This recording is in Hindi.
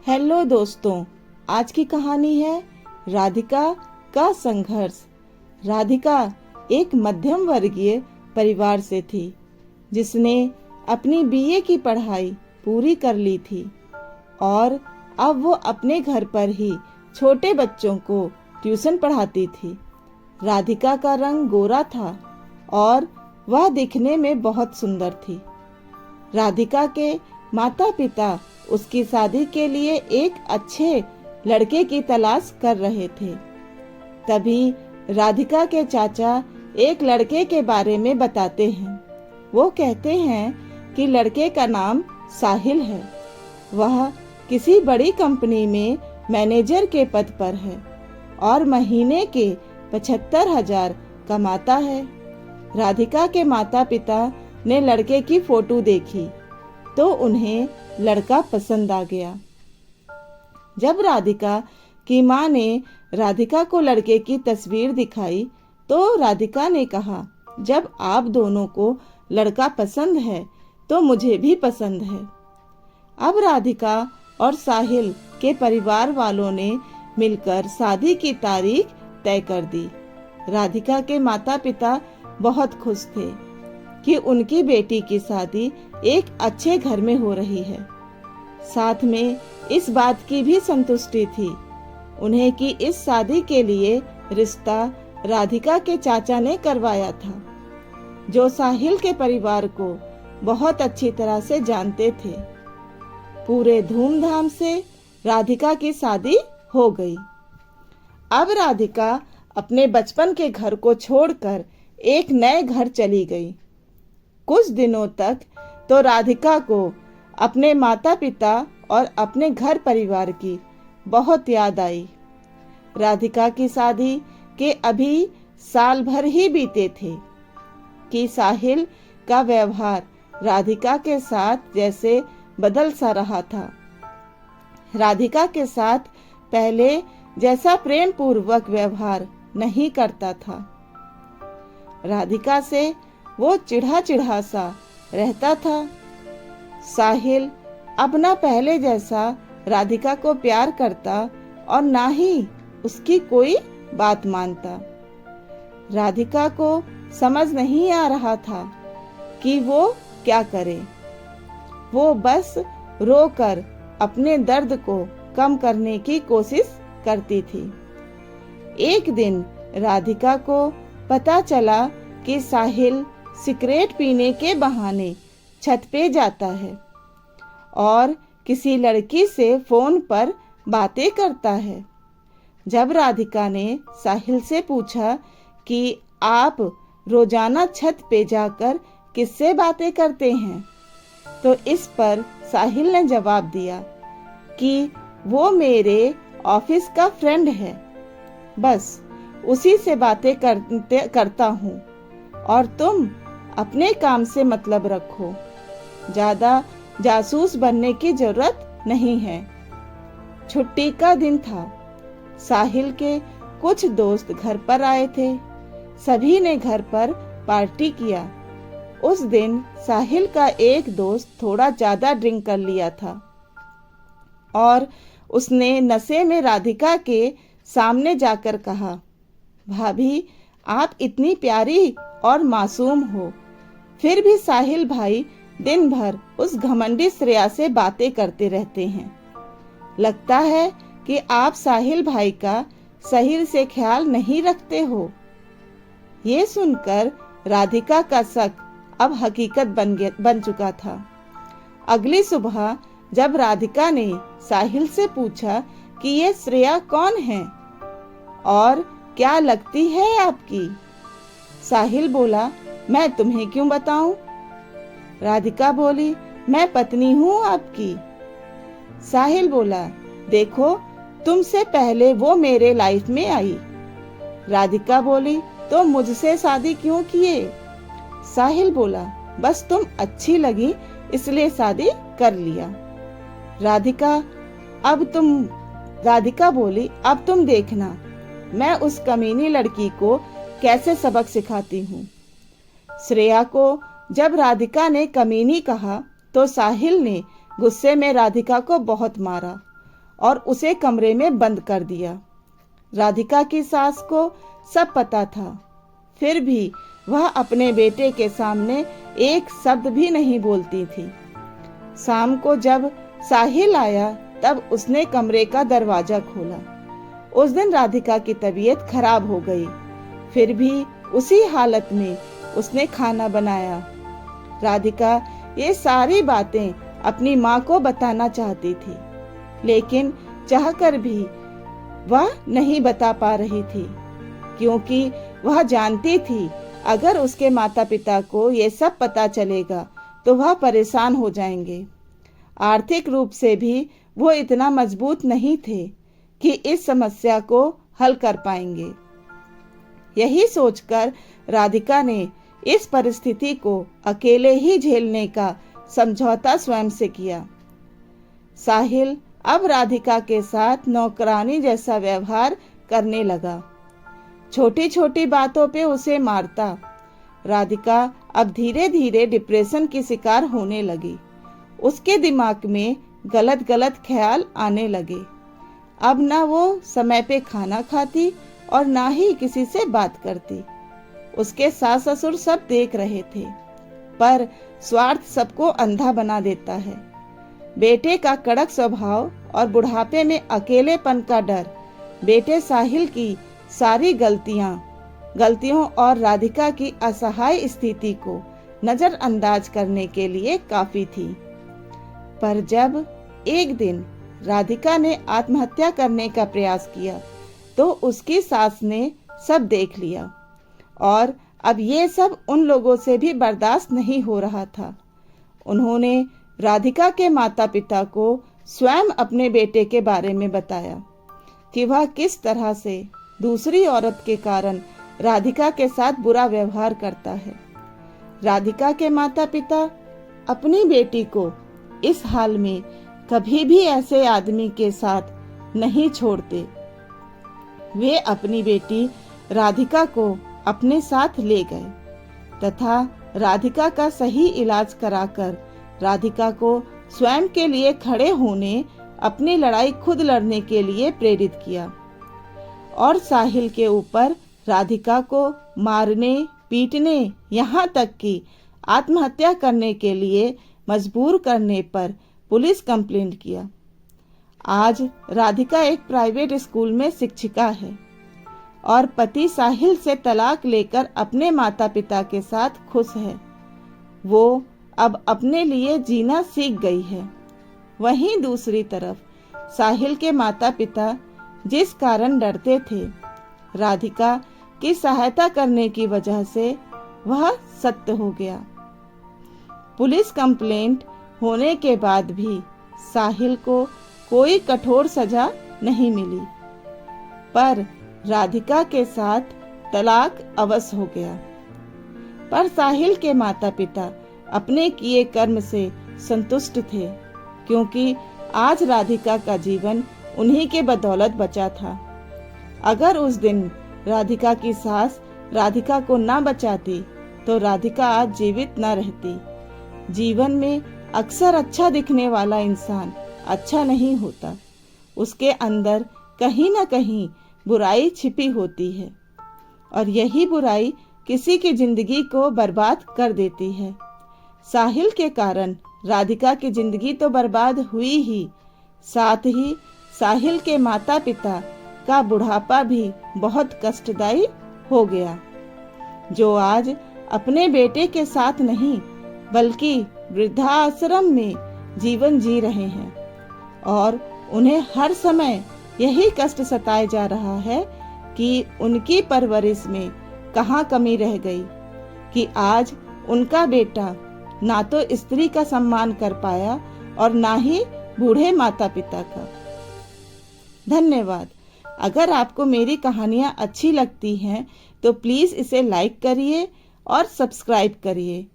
हेलो दोस्तों, आज की कहानी है राधिका का संघर्ष। राधिका एक मध्यम वर्गीय परिवार से थी जिसने अपनी बीए की पढ़ाई पूरी कर ली थी और अब वो अपने घर पर ही छोटे बच्चों को ट्यूशन पढ़ाती थी। राधिका का रंग गोरा था और वह दिखने में बहुत सुंदर थी। राधिका के माता पिता उसकी शादी के लिए एक अच्छे लड़के की तलाश कर रहे थे। तभी राधिका के चाचा एक लड़के के बारे में बताते हैं। वो कहते हैं कि लड़के का नाम साहिल है। वह किसी बड़ी कंपनी में मैनेजर के पद पर है और महीने के 75,000 कमाता है। राधिका के माता पिता ने लड़के की फोटो देखी तो उन्हें लड़का पसंद आ गया। जब राधिका की माँ ने राधिका को लड़के की तस्वीर दिखाई तो राधिका ने कहा, जब आप दोनों को लड़का पसंद है तो मुझे भी पसंद है। अब राधिका और साहिल के परिवार वालों ने मिलकर शादी की तारीख तय कर दी। राधिका के माता पिता बहुत खुश थे कि उनकी बेटी की शादी एक अच्छे घर में हो रही है। साथ में इस बात की भी संतुष्टि थी उन्हें कि इस शादी के लिए रिश्ता राधिका के चाचा ने करवाया था, जो साहिल के परिवार को बहुत अच्छी तरह से जानते थे। पूरे धूमधाम से राधिका की शादी हो गई। अब राधिका अपने बचपन के घर को छोड़कर एक नए घर चली गई। कुछ दिनों तक तो राधिका को अपने माता पिता और अपने घर परिवार की बहुत याद आई। राधिका की शादी के अभी साल भर ही बीते थे कि साहिल का व्यवहार राधिका के साथ जैसे बदल सा रहा था। राधिका के साथ पहले जैसा प्रेम पूर्वक व्यवहार नहीं करता था। राधिका से वो चिढ़ा चिढ़ा सा रहता था। साहिल अब ना पहले जैसा राधिका को प्यार करता और ना ही उसकी कोई बात मानता। राधिका को समझ नहीं आ रहा था कि वो क्या करे। वो बस रोकर अपने दर्द को कम करने की कोशिश करती थी। एक दिन राधिका को पता चला कि साहिल सिगरेट पीने के बहाने छत पे जाता है और किसी लड़की से फोन पर बातें करता है। जब राधिका ने साहिल से पूछा कि आप रोजाना छत पे जाकर किससे बातें करते हैं, तो इस पर साहिल ने जवाब दिया कि वो मेरे ऑफिस का फ्रेंड है, बस उसी से बातें करता हूँ और तुम अपने काम से मतलब रखो, ज्यादा जासूस बनने की जरूरत नहीं है। छुट्टी का दिन था। साहिल के कुछ दोस्त घर पर आए थे। सभी ने घर पर पार्टी किया। उस दिन साहिल का एक दोस्त थोड़ा ज्यादा ड्रिंक कर लिया था और उसने नशे में राधिका के सामने जाकर कहा, भाभी आप इतनी प्यारी और मासूम हो, फिर भी साहिल भाई दिन भर उस घमंडी श्रेया से बातें करते रहते हैं। लगता है कि आप साहिल भाई का सही से ख्याल नहीं रखते हो। ये सुनकर राधिका का शक अब हकीकत बन चुका था। अगली सुबह जब राधिका ने साहिल से पूछा कि ये श्रेया कौन है और क्या लगती है आपकी, साहिल बोला, मैं तुम्हें क्यों बताऊं? राधिका बोली, मैं पत्नी हूँ आपकी। साहिल बोला, देखो तुमसे पहले वो मेरे लाइफ में आई। राधिका बोली, तो मुझसे शादी क्यों किए? साहिल बोला, बस तुम अच्छी लगी इसलिए शादी कर लिया। राधिका बोली, अब तुम देखना मैं उस कमीनी लड़की को कैसे सबक सिखाती हूँ। श्रेया को जब राधिका ने कमीनी कहा तो साहिल ने गुस्से में राधिका को बहुत मारा और उसे कमरे में बंद कर दिया। राधिका की सास को सब पता था, फिर भी वह अपने बेटे के सामने एक शब्द भी नहीं बोलती थी। शाम को जब साहिल आया तब उसने कमरे का दरवाजा खोला। उस दिन राधिका की तबीयत खराब हो गई, फिर भी उसी हालत में उसने खाना बनाया। राधिका ये सारी बातें अपनी माँ को बताना चाहती थी, लेकिन चाहकर भी वह नहीं बता पा रही थी, क्योंकि वह जानती थी अगर उसके माता पिता को ये सब पता चलेगा तो वह परेशान हो जाएंगे। आर्थिक रूप से भी वो इतना मजबूत नहीं थे कि इस समस्या को हल कर पाएंगे। यही सोचकर राधिका ने इस परिस्थिति को अकेले ही झेलने का समझौता स्वयं से किया। साहिल अब राधिका के साथ नौकरानी जैसा व्यवहार करने लगा। छोटी छोटी बातों पे उसे मारता। राधिका अब धीरे धीरे डिप्रेशन की शिकार होने लगी। उसके दिमाग में गलत गलत ख्याल आने लगे। अब ना वो समय पे खाना खाती और ना ही किसी से बात करती। उसके सास ससुर सब देख रहे थे, पर स्वार्थ सबको अंधा बना देता है। बेटे का कड़क स्वभाव और बुढ़ापे में अकेलेपन का डर बेटे साहिल की सारी गलतियों और राधिका की असहाय स्थिति को नजरअंदाज करने के लिए काफी थी। पर जब एक दिन राधिका ने आत्महत्या करने का प्रयास किया तो उसकी सास ने सब देख लिया और अब ये सब उन लोगों से भी बर्दाश्त नहीं हो रहा था। उन्होंने राधिका के माता पिता को स्वयं अपने बेटे के बारे में बताया कि वह किस तरह से दूसरी औरत के कारण राधिका के साथ बुरा व्यवहार करता है। राधिका के माता पिता अपनी बेटी को इस हाल में कभी भी ऐसे आदमी के साथ नहीं छोड़ते। वे अपनी बेटी राधिका को अपने साथ ले गए तथा राधिका का सही इलाज कराकर राधिका को स्वयं के लिए खड़े होने, अपनी लड़ाई खुद लड़ने के लिए प्रेरित किया और साहिल के ऊपर राधिका को मारने, पीटने, यहाँ तक कि आत्महत्या करने के लिए मजबूर करने पर पुलिस कंप्लेंट किया। आज राधिका एक प्राइवेट स्कूल में शिक्षिका है और पति साहिल से तलाक लेकर अपने माता पिता के साथ खुश है। वो अब अपने लिए जीना सीख गई है। वहीं दूसरी तरफ साहिल के माता पिता जिस कारण डरते थे, राधिका की सहायता करने की वजह से वह सत्य हो गया। पुलिस कंप्लेंट होने के बाद भी साहिल को कोई कठोर सजा नहीं मिली, पर राधिका के साथ तलाक अवश्य हो गया। पर साहिल के माता पिता अपने किए कर्म से संतुष्ट थे, क्योंकि आज राधिका का जीवन उन्हीं के बदौलत बचा था। अगर उस दिन राधिका की सास राधिका को ना बचाती तो राधिका आज जीवित न रहती। जीवन में अक्सर अच्छा दिखने वाला इंसान अच्छा नहीं होता, उसके अंदर कहीं न कहीं बुराई छिपी होती है और यही बुराई किसी की जिंदगी को बर्बाद कर देती है। साहिल के कारण राधिका की जिंदगी तो बर्बाद हुई ही, साथ ही साहिल के माता पिता का बुढ़ापा भी बहुत कष्टदायी हो गया, जो आज अपने बेटे के साथ नहीं बल्कि वृद्धाश्रम में जीवन जी रहे हैं और उन्हें हर समय यही कष्ट सताए जा रहा है कि उनकी परवरिश में कहाँ कमी रह गई कि आज उनका बेटा ना तो स्त्री का सम्मान कर पाया और ना ही बूढ़े माता पिता का। धन्यवाद। अगर आपको मेरी कहानियाँ अच्छी लगती हैं तो प्लीज़ इसे लाइक करिए और सब्सक्राइब करिए।